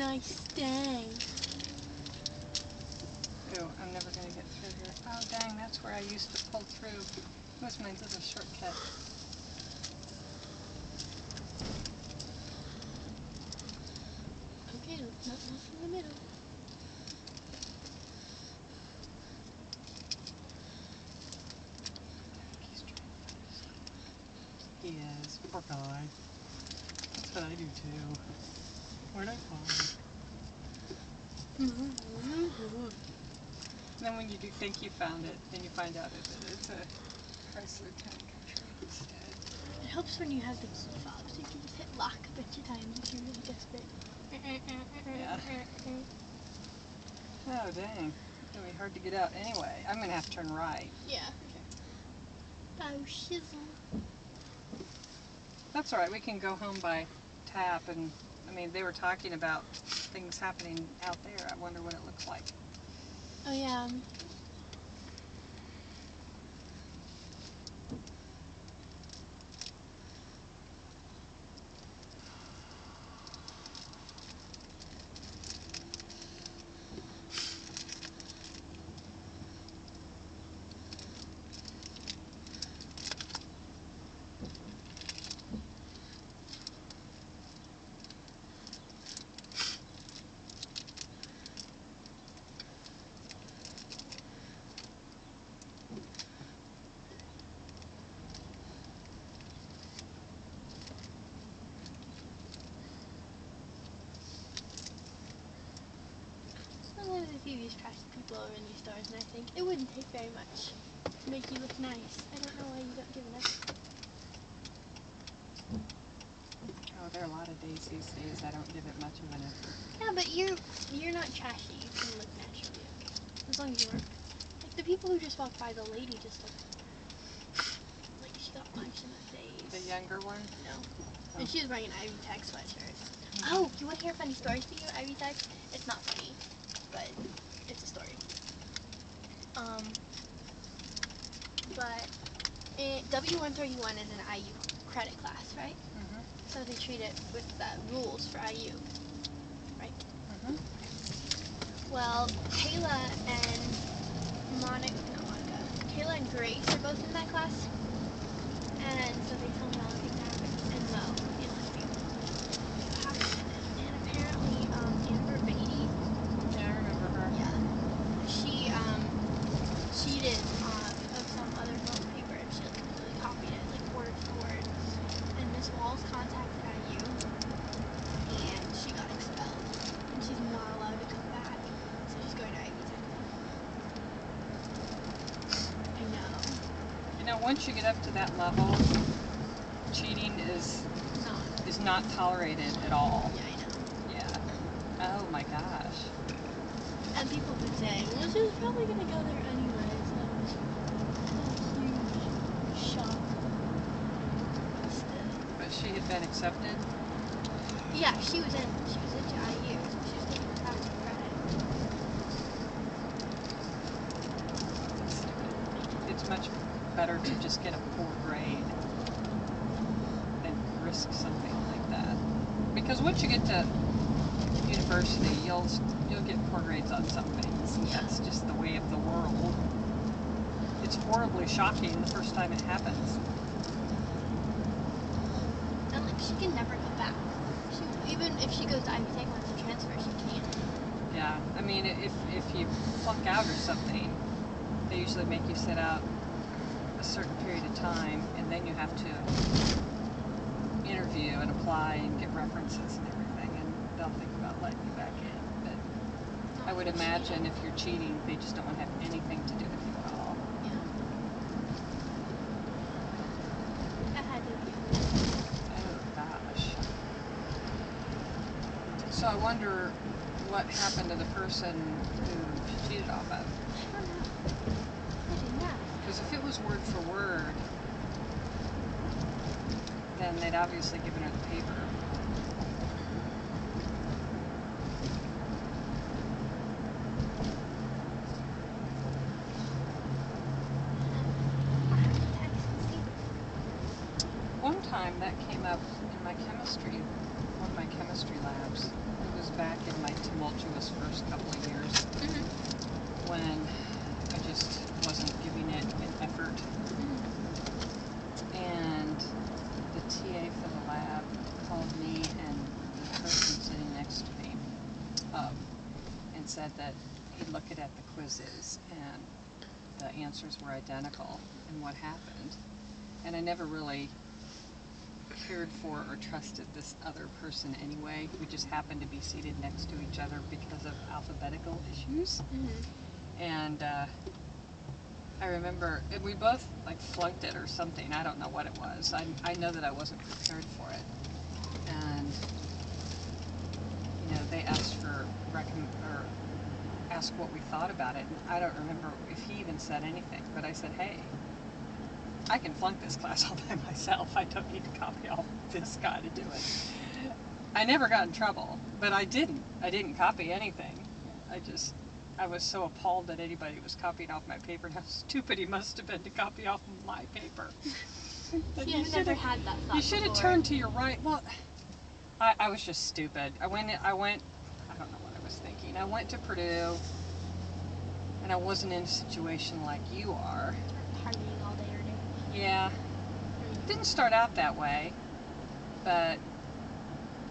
Nice, dang. Ooh, I'm never going to get through here. Oh, dang, that's where I used to pull through. That was my little shortcut. Okay, let's not walk in the middle. He is. Poor guy. That's what I do too. Where'd I fall? Then when you do think you found it, then you find out that it's a Chrysler Town Country instead. It helps when you have the key fob, so you can just hit lock a bunch of times if you're really desperate. Yeah. Oh, dang. It's going to be hard to get out anyway. I'm going to have to turn right. Yeah, for sure. Oh, shizzle. That's all right. We can go home by tap. And, I mean, they were talking about things happening out there. I wonder what it looks like. Oh, yeah. Sometimes I see these trashy people over in these stores, and I think it wouldn't take very much to make you look nice. I don't know why you don't give enough. Oh, there are a lot of days these days I don't give it much of an effort. Yeah, but you're not trashy. You can look naturally, okay? As long as you aren't. Like the people who just walked by, the lady just looked like she got punched in the face. The younger one? No. Oh. And she was wearing an Ivy Tech sweatshirt. Oh, you want to hear a funny story for you, Ivy Tech? It's not funny, but it's a story. But W131 is an IU credit class, right? Mm-hmm. So they treat it with the rules for IU, right? Mm-hmm. Well, Kayla and Kayla and Grace are both in that class, and so they tell me all the things and Mo, the English people. And apparently, Amber Beatty, Yeah, I remember her. yeah, she cheated of some other film paper, and she completely copied it, like word for word. And Miss Walls contacted IU, and she got expelled, and she's not allowed to come back, so she's going to Ivy Tech now. I know. You know, once you get up to that level, cheating is not tolerated at all. Yeah, I know. Yeah. Oh my gosh. And people would say, well, she was probably going to go there anyway, so a huge shock. But she had been accepted? Yeah, she was into IU. She was taking her passing credit. It's much better to just get a poor grade than risk something like that. Because once you get to university, you'll get poor grades on some things. That's just the way of the world. It's horribly shocking the first time it happens. And like she can never go back. Even if she goes to Ivy Tech wants to transfer, she can't. Yeah, I mean, if you flunk out or something, they usually make you sit out a certain period of time, and then you have to interview and apply and get references and everything, and they'll think about letting you back in. But I would imagine if you're cheating, they just don't want to have anything to do with you at all. Yeah. That had to be. Oh gosh. So I wonder what happened to the person who she cheated off of. I don't know. I didn't ask. Because if it was word for word, then they'd obviously given her the paper. One time that came up in my chemistry, one of my chemistry labs. It was back in my tumultuous first couple of years when I just wasn't giving it an effort. And the TA for the lab called me and the person sitting next to me up and said that he'd looked at the quizzes and the answers were identical and what happened. And I never really cared for or trusted this other person anyway. We just happened to be seated next to each other because of alphabetical issues. And I remember we both like flunked it or something. I don't know what it was. I know that I wasn't prepared for it. And they asked for asked what we thought about it. And I don't remember if he even said anything, but I said, hey, I can flunk this class all by myself. I don't need to copy all this guy to do it. I never got in trouble, but I didn't copy anything. I was so appalled that anybody was copying off my paper and how stupid he must have been to copy off my paper. See, I've never had that thought You should have turned to your right. Well, I was just stupid. I don't know what I was thinking. I went to Purdue, and I wasn't in a situation like you are. Partying all day or day. Yeah. Didn't start out that way, but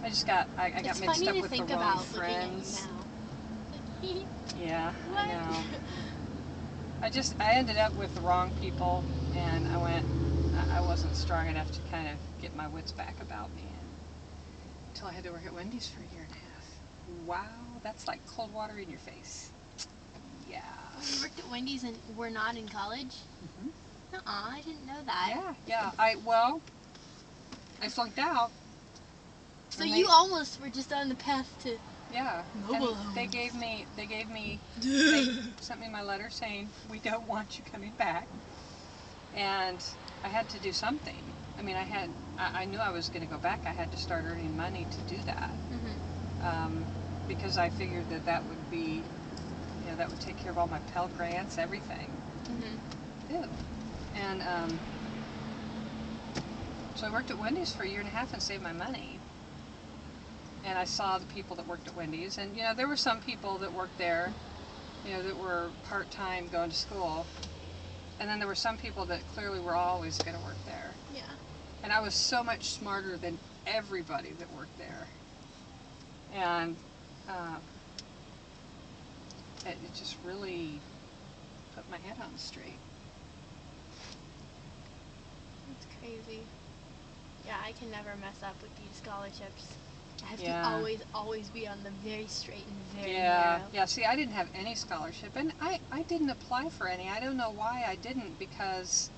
I just got mixed up with the wrong friends. Yeah, What? I know. I ended up with the wrong people, and I wasn't strong enough to kind of get my wits back about me until I had to work at Wendy's for a year and a half. Wow, that's like cold water in your face. Yeah. You worked at Wendy's and were not in college? I didn't know that. Yeah. I flunked out. So you almost were just on the path to mobile and homes. they sent me my letter saying, we don't want you coming back. And I had to do something. I mean, I knew I was going to go back. I had to start earning money to do that. Because I figured that would be, that would take care of all my Pell Grants, everything. Ew. And so I worked at Wendy's for a year and a half and saved my money. And I saw the people that worked at Wendy's, and there were some people that worked there, that were part-time going to school, and then there were some people that clearly were always going to work there. Yeah. And I was so much smarter than everybody that worked there, and it just really put my head on straight. It's crazy. Yeah, I can never mess up with these scholarships. I have to always be on the very straight and very narrow. Yeah, see, I didn't have any scholarship, and I didn't apply for any. I don't know why I didn't, because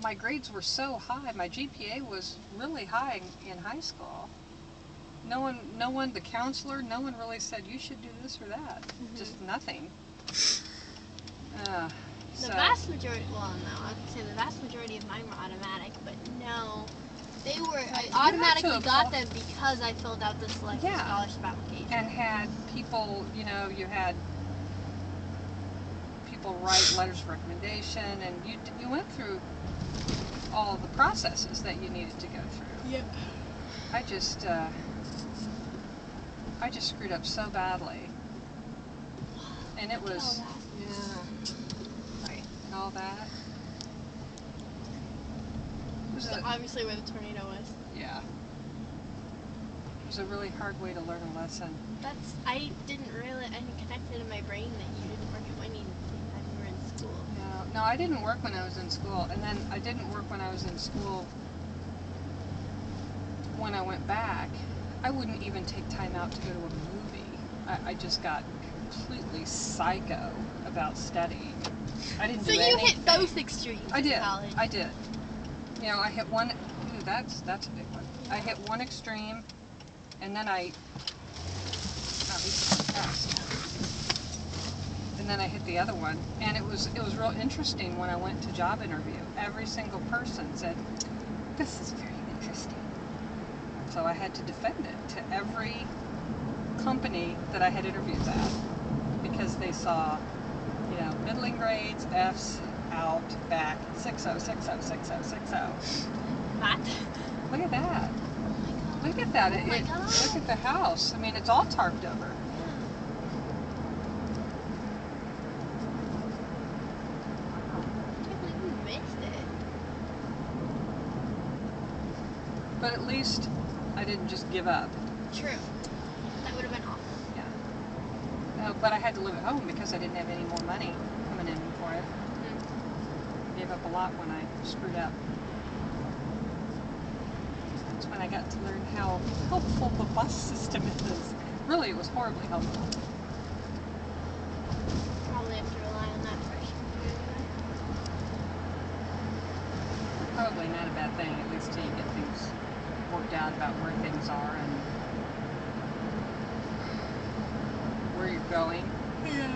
my grades were so high. My GPA was really high in high school. No one, the counselor, no one really said, you should do this or that. Just nothing. The vast majority, I would say the vast majority of mine were automatic, but no. They were, I automatically got them because I filled out the selection scholarship application. And had people, you had people write letters of recommendation, and you went through all the processes that you needed to go through. Yep. I just screwed up so badly. And it was, and all that. So obviously where the tornado was. Yeah. It was a really hard way to learn a lesson. I didn't connect it in my brain that you didn't work at Wendy's when you were in school. No, I didn't work when I was in school, and then I didn't work when I was in school. When I went back, I wouldn't even take time out to go to a movie. I just got completely psycho about studying. I didn't do anything. So you hit both extremes in college. I did. I hit one. Ooh, that's a big one. I hit one extreme, and then and then I hit the other one. And it was real interesting when I went to job interview. Every single person said, "This is very interesting." So I had to defend it to every company that I had interviewed at, because they saw, middling grades, F's, out, back, 6.0, 6.0, 6.0, 6.0. What? Look at that. Oh my God. Look at that. Oh my God. Look at the house. I mean, it's all tarped over. But at least I didn't just give up. True. That would have been awful. Yeah. No, but I had to live at home because I didn't have any more money coming in for it. I gave up a lot when I screwed up. That's when I got to learn how helpful the bus system is. Really, it was horribly helpful. Probably have to rely on that for sure. Probably not a bad thing, at least till you get things worked out about where things are and where you're going. Yeah.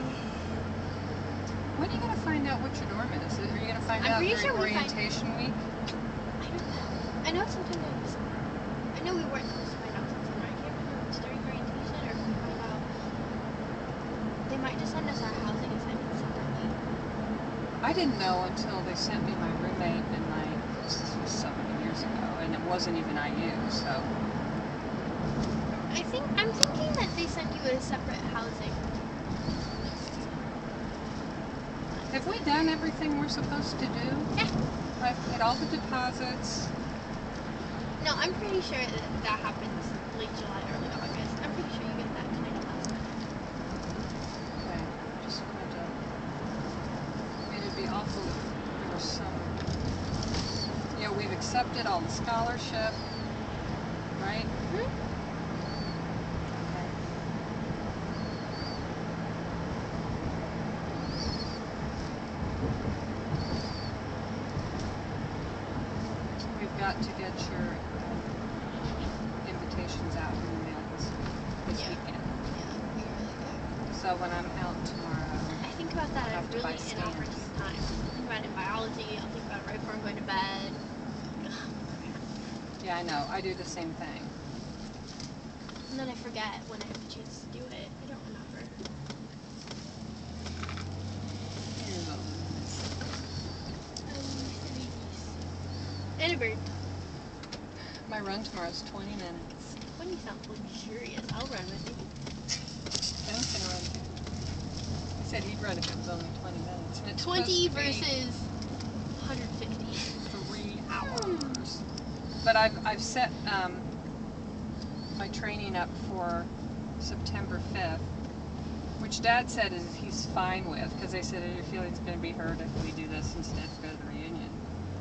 When are you going to find out what your dorm is? Are you going to find out during orientation week? I don't know. I know sometimes. I know we weren't supposed to find out till summer. I can't remember if it was during orientation or if we find out. They might just send us our housing assignments separately. I didn't know until they sent me my roommate and this was so many years ago, and it wasn't even IU, so. I'm thinking that they sent you a separate housing. Have we done everything we're supposed to do? Yeah. I've paid all the deposits. No, I'm pretty sure that happens late July, early August. I'm pretty sure you get that kind of last minute. Okay, just wanted to. I mean, it'd be awful if there was some. You know, we've accepted all the scholarship, right? Mm-hmm. Okay. We've got to get your invitations out in the mail this weekend. Yeah, we really do. So when I'm out tomorrow, I think about that I'll have to buy really inopportune stamps. time. I'll think about it in biology. I'll think about it right before I'm going to bed. Yeah, I know. I do the same thing. And then I forget when I have the chance to do it. I don't remember. Here's all And a bird. my run tomorrow's 20 minutes. 20 sounds luxurious. I'll run with you. Ben's gonna run too. He said he'd run if it was only 20 minutes. And it's 20 supposed to be versus 150. 3 hours. But I've set my training up for September 5th, which Dad said is he's fine with, because they said, are your feelings going to be hurt if we do this instead of go to the reunion?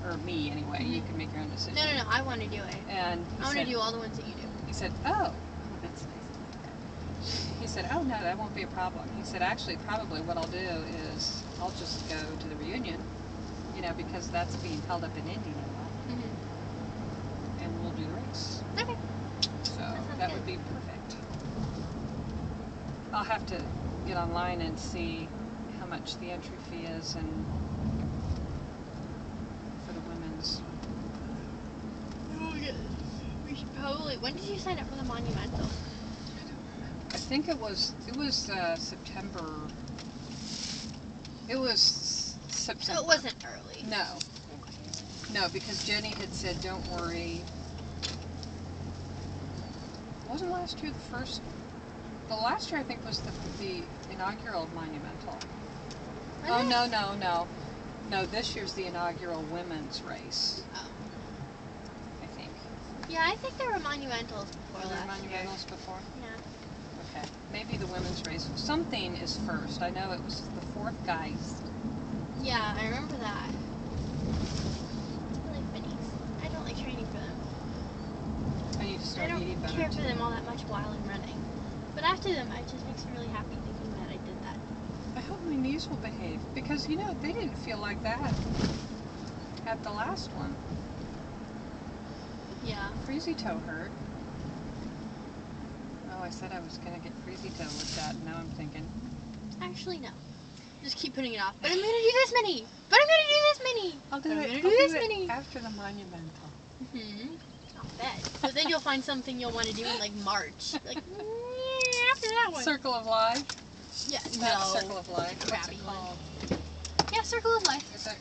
Or me, anyway. You can make your own decision. No, I want to do it. And I want to do all the ones that you do. He said, oh, that's nice. He said, oh, no, that won't be a problem. He said, actually, probably what I'll do is I'll just go to the reunion, you know, because that's being held up in Indy now. Mm-hmm. And we'll do the race. Okay. So That would be perfect. I'll have to get online and see how much the entry fee is and for the women's. We should probably. When did you sign up for the monumental? I think it was September. It was September. So it wasn't early. No. No, because Jenny had said, don't worry. Wasn't last year the first? The last year I think was the inaugural monumental. Oh, no. No, this year's the inaugural women's race. Oh. I think. Yeah, I think there were monumentals before Were there last year. monumentals before? Yeah. Okay. Maybe the women's race. Something is first. I know it was the fourth guys. Yeah, I remember that. I like minis. I don't like training for them. I need to start eating better. I don't care for them all that much while I'm running. But after them, it just makes me really happy thinking that I did that. I hope my knees will behave. Because, you know, they didn't feel like that at the last one. Yeah. Freezy toe hurt. Oh, I said I was going to get freezy toe with that. Now I'm thinking. Actually, no. Just keep putting it off. But I'm going to do this mini. But I'm going to do this mini. I'll do it after the monumental. Mm-hmm. I'll bet. But then you'll find something you'll want to do in like March. Like, after that one. Circle of Life? Yeah. Not No. Circle of Life. What's Crappy it one. called? Yeah, Circle of Life. Is that